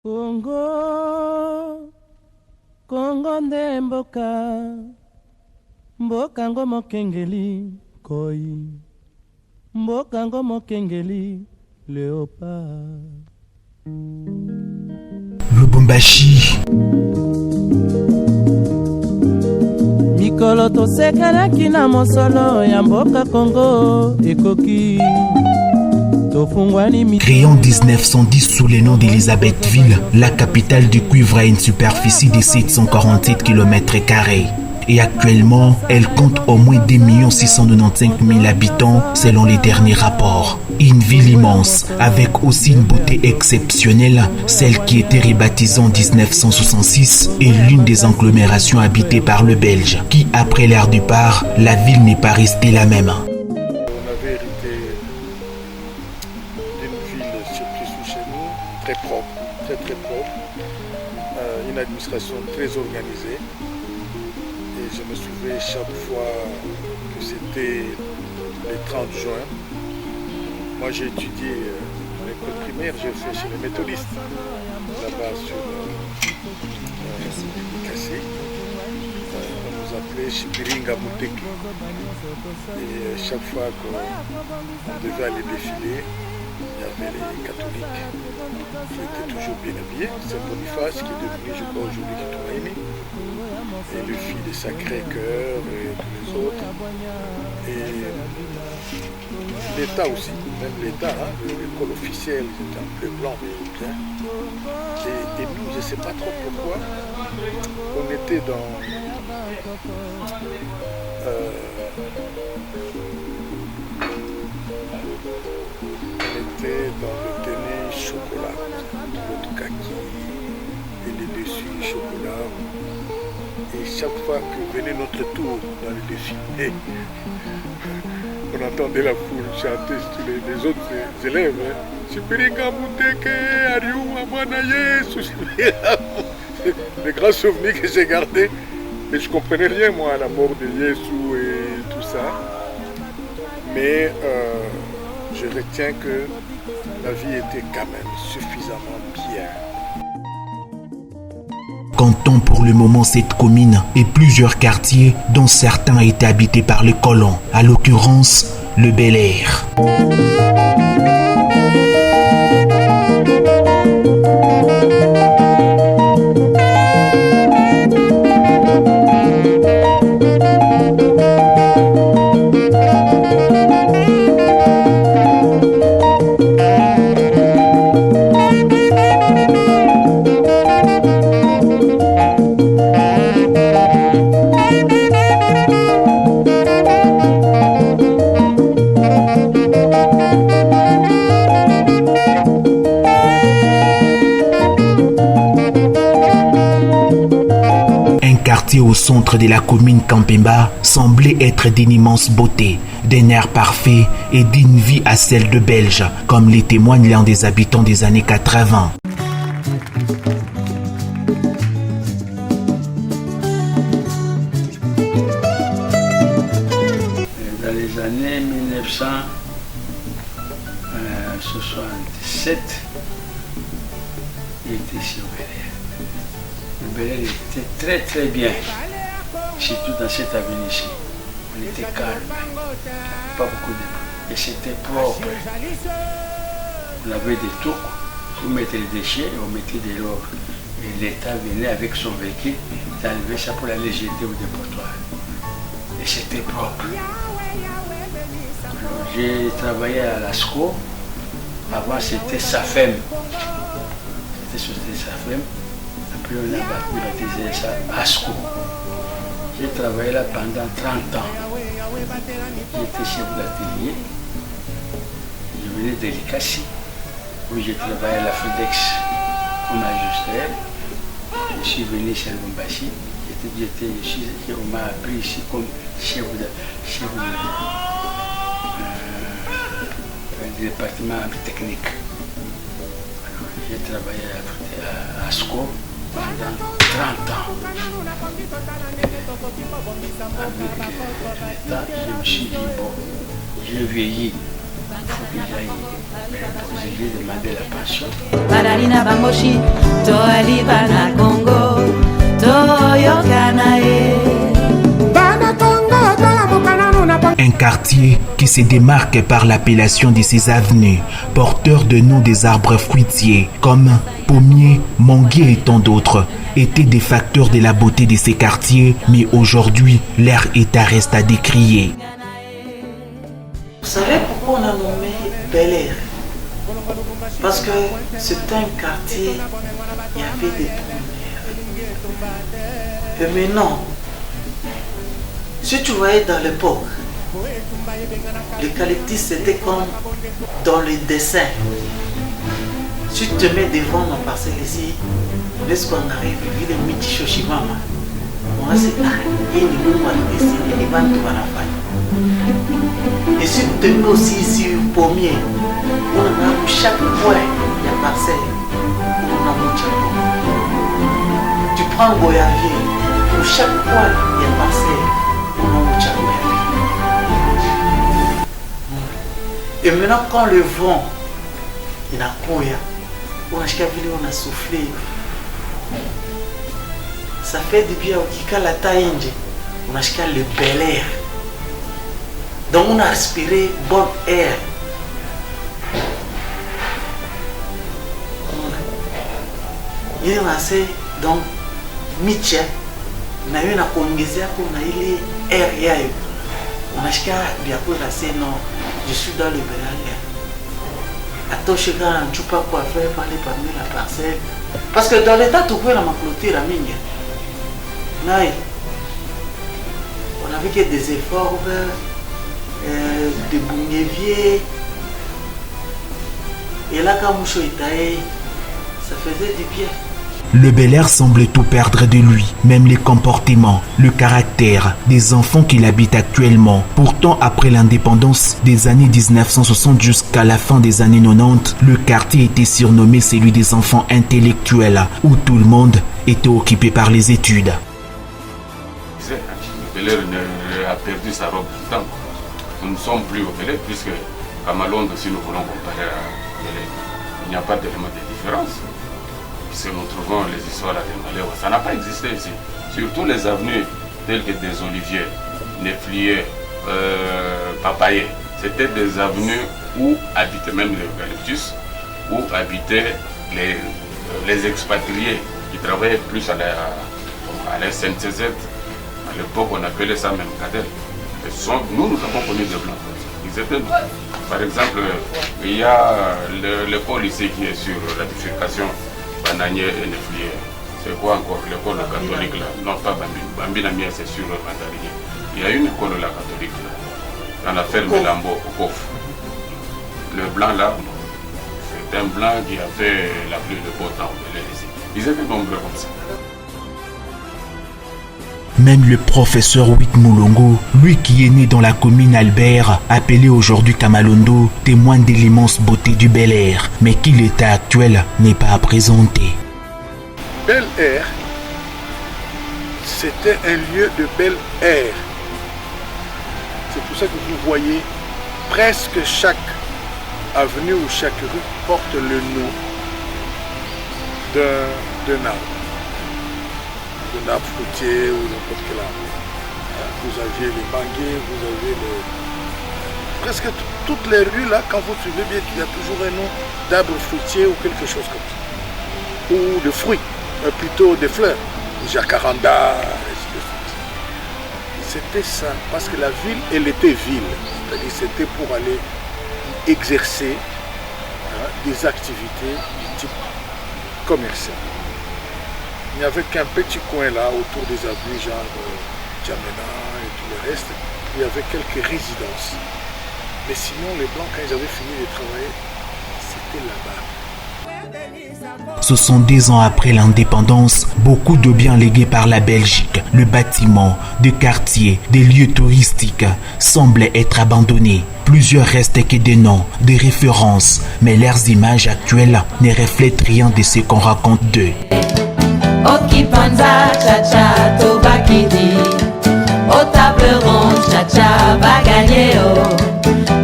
Congo, Congo nde mboka, mboka ngo mokengeli koi, mboka ngo mokengeli léopard. Lubumbashi. Mikolo tosekelaki na mosolo ya mboka Congo ekoki. Créée en 1910 sous le nom d'Elisabethville, la capitale du cuivre a une superficie de 747 km². Et actuellement, elle compte au moins 2 695 000 habitants selon les derniers rapports. Une ville immense, avec aussi une beauté exceptionnelle, celle qui était rebaptisée en 1966 est l'une des agglomérations habitées par le Belge, qui après leur départ, la ville n'est pas restée la même. Très propre, très propre, une administration très organisée et je me souviens chaque fois que c'était le 30 juin. Moi j'ai étudié l'école primaire, j'ai fait chez les méthodistes, là-bas sur Cassé. On nous appelait Chipiringa Mouteki et chaque fois qu'on devait aller défiler, il y avait les catholiques qui étaient toujours bien habillés. C'est Boniface qui est devenu, je crois, aujourd'hui Kitouaïmi. Et le fils de Sacré-Cœur et tous les autres. Et l'État aussi, même l'État, hein, l'école officielle, c'était un peu blanc, mais bien. Et nous, je ne sais pas trop pourquoi, on était dans... dans le tennis chocolat, l'autre kaki et le dessus chocolat. Et chaque fois que venait notre tour dans le défilé, on entendait la foule chanter sur les autres élèves. Les grands souvenirs que j'ai gardés. Et je ne comprenais rien moi à la mort de Yesu et tout ça. Mais je retiens que la vie était quand même suffisamment bien. Comptons pour le moment cette commune et plusieurs quartiers dont certains étaient habités par les colons, à l'occurrence le Bel-Air. Au centre de la commune Kampemba semblait être d'une immense beauté, d'un air parfait et d'une vie à celle de Belge, comme les témoigne l'un des habitants des années 80. Dans les années 1967, il était sur Bel-Air. Le Bel-Air était très bien, surtout dans cette avenue-ci. On était calme, pas beaucoup de bruit. Et c'était propre. On avait des tours, on mettait les déchets et on mettait de l'or. Et l'État venait avec son véhicule, d'enlever ça pour aller jeter au dépotoir. Et c'était propre. J'ai travaillé à l'ASCO. Avant c'était SAFEM. C'était SAFEM. Après on a baptisé ça ASCO. J'ai travaillé là pendant 30 ans. J'étais chef d'atelier. Je venais de l'ICASI, où j'ai travaillé à la FEDEX comme ajusteur. Je suis venu chez Lubumbashi. On m'a appris ici comme chef du département technique. J'ai travaillé à ASCO pendant 30 ans. Avec l'État, je me suis dit, bon, j'ai vieilli, il faut que j'aille me reposer, j'ai demandé la pension. toali bana Congo toyokana ye. Un quartier qui se démarque par l'appellation de ses avenues, porteurs de noms des arbres fruitiers comme pommiers, manguiers et tant d'autres, étaient des facteurs de la beauté de ces quartiers, mais aujourd'hui, leur état reste à décrier. Vous savez pourquoi on a nommé Bel Air? Parce que c'est un quartier, il y avait des pommiers. Et maintenant, si tu voyais dans l'époque, l'eucalyptus c'était comme dans les dessins. Si tu te mets devant ma parcelle ici, lorsqu'on arrive, il y a des Shoshimama. On va se dire, il y a des gens qui dessinent, ils vont tout à la fin. Et si tu te mets aussi ici au pommier, on a chaque point, il y a parcelle, on a mon chapeau. Tu prends un goyavier, pour chaque point, il y a parcelle, on a mon chapeau. Et maintenant, quand le vent, il a couillé, on a soufflé. Ça fait du bien au Kika la taïnje, on a le bel air. Donc on a respiré bon air. Il est lancé donc Mitya, on a eu une congésia qu'on a eu l'air yayo. On a bien pour la scène, je suis dans le bel air. Attends, je suis dans un chupa quoi faire parler parmi la parcelle. Parce que dans l'état, tu peux la clôture à Minga. On avait fait des efforts, des bougnéviers. Et là, quand Moucho est taillé, ça faisait du bien. Le Bel Air semble tout perdre de lui, même les comportements, le caractère des enfants qu'il habite actuellement. Pourtant, après l'indépendance des années 1960 jusqu'à la fin des années 90, le quartier était surnommé celui des enfants intellectuels, où tout le monde était occupé par les études. Le Bel Air a perdu sa robe du temps. Nous ne sommes plus au Bel Air, puisque Kamalondo, si nous voulons comparer à Bel Air, il n'y a pas d'élément de différence. Puisque nous trouvons les histoires à Dembélé, ça n'a pas existé ici. Surtout les avenues telles que des oliviers, néfliers, papayers. C'était des avenues où habitaient même l'eucalyptus, où habitaient les expatriés qui travaillaient plus à la SNCZ. À l'époque, on appelait ça même Cadel. Nous avons connu des blancs. Ils étaient, par exemple, il y a l'école ici qui est sur la bifurcation Bananier et Neflier. C'est quoi encore l'école catholique là? Non, pas Bambinamia, c'est sur Mandarinier. Il y a une école là catholique là, dans la ferme Lambo au Kof. Le blanc là, c'est un blanc qui a fait la pluie de beau temps. Ils étaient nombreux comme ça. Même le professeur Wick Moulongo, lui qui est né dans la commune Albert, appelé aujourd'hui Kamalondo, témoigne de l'immense beauté du Bel Air, mais qui l'état actuel n'est pas à présenter. Bel Air, c'était un lieu de bel air. C'est pour ça que vous voyez presque chaque avenue ou chaque rue porte le nom d'un arbre. Un arbre fruitier ou n'importe quel arbre. Vous aviez les manguiers, vous avez presque toutes les rues là, quand vous suivez bien, il y a toujours un nom d'arbre fruitier ou quelque chose comme ça. Ou de fruits, plutôt des fleurs, jacaranda, c'était ça, parce que la ville, elle était ville, c'est-à-dire c'était pour aller exercer des activités du type commercial. Il n'y avait qu'un petit coin là, autour des avenues, genre Djamena et tout le reste. Il y avait quelques résidences. Mais sinon, les Blancs, quand ils avaient fini de travailler, c'était là-bas. 70 ans après l'indépendance, beaucoup de biens légués par la Belgique, le bâtiment, des quartiers, des lieux touristiques, semblent être abandonnés. Plusieurs restent que des noms, des références, mais leurs images actuelles ne reflètent rien de ce qu'on raconte d'eux. Okipanza chacha tobakidi, au table ronde chacha bagagnéo,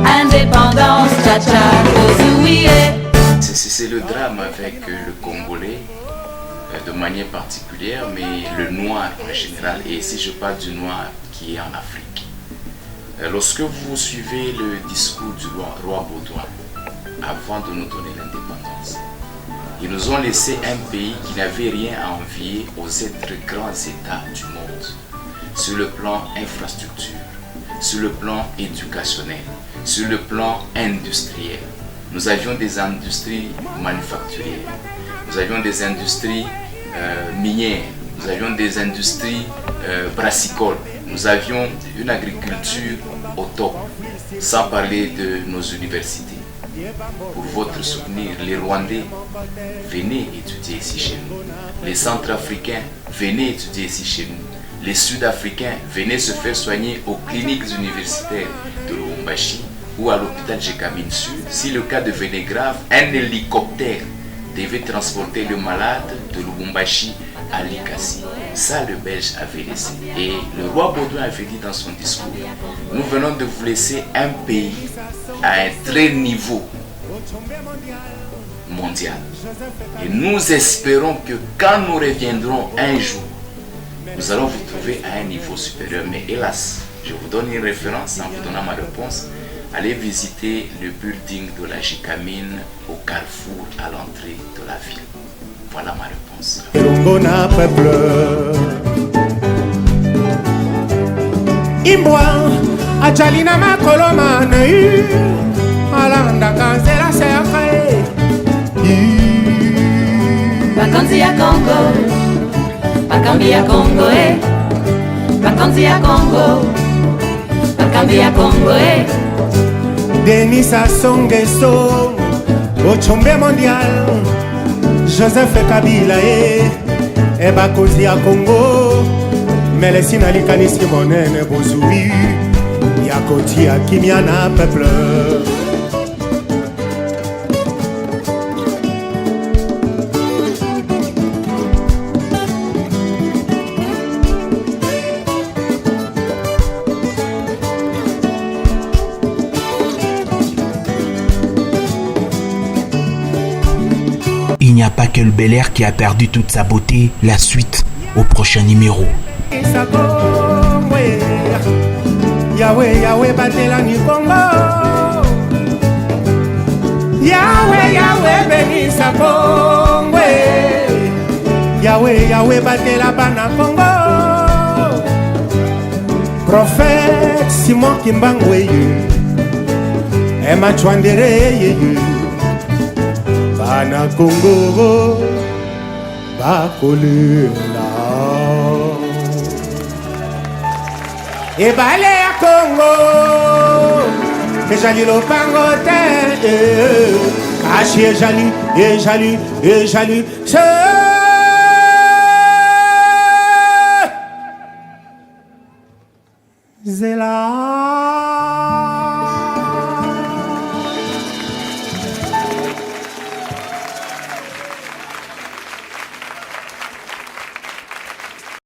indépendance chacha tozouié. C'est le drame avec le Congolais, de manière particulière, mais le noir en général, et si je parle du noir qui est en Afrique. Lorsque vous suivez le discours du roi Baudouin, avant de nous donner l'indépendance, ils nous ont laissé un pays qui n'avait rien à envier aux grands États du monde, sur le plan infrastructure, sur le plan éducationnel, sur le plan industriel. Nous avions des industries manufacturières, nous avions des industries minières, nous avions des industries brassicoles, nous avions une agriculture au top, sans parler de nos universités. Pour votre souvenir, les Rwandais venaient étudier ici chez nous, les Centrafricains venaient étudier ici chez nous, les Sud-Africains venaient se faire soigner aux cliniques universitaires de Lubumbashi ou à l'hôpital Jekamine Sud. Si le cas devenait grave, un hélicoptère devait transporter le malade de Lubumbashi à Likasi. Ça, le Belge avait laissé. Et le roi Baudouin avait dit dans son discours, nous venons de vous laisser un pays à un très niveau mondial. Et nous espérons que quand nous reviendrons un jour, nous allons vous trouver à un niveau supérieur. Mais hélas, je vous donne une référence en vous donnant ma réponse. Allez visiter le building de la Jekamine au carrefour à l'entrée de la ville. Voilà ma réponse. Imbwa ajalina makoloma na yu alanda kanzela sekre Bakanzi ya Congo, Bakambi ya Congo Bakanzi ya Congo, Bakambi ya Congo Denis Sassou Nguesso au chombe mondial Joseph Kabila et Bakozi ya Congo Melesi na likanisi monene bozui ya kotia kimia na peuple. Il n'y a pas que le Bel Air qui a perdu toute sa beauté. La suite au prochain numéro. Yahweh, Yahweh, batela ni Congo. Yahweh, Yahweh, benisa Congo. Yahweh, Yahweh, batela bana Congo. Prophète Simon Kimbangwe, Emma Chwandere, bana Congo, bakolela. Et balé à Congo, mais j'allais le pangote, caché jali, et jali,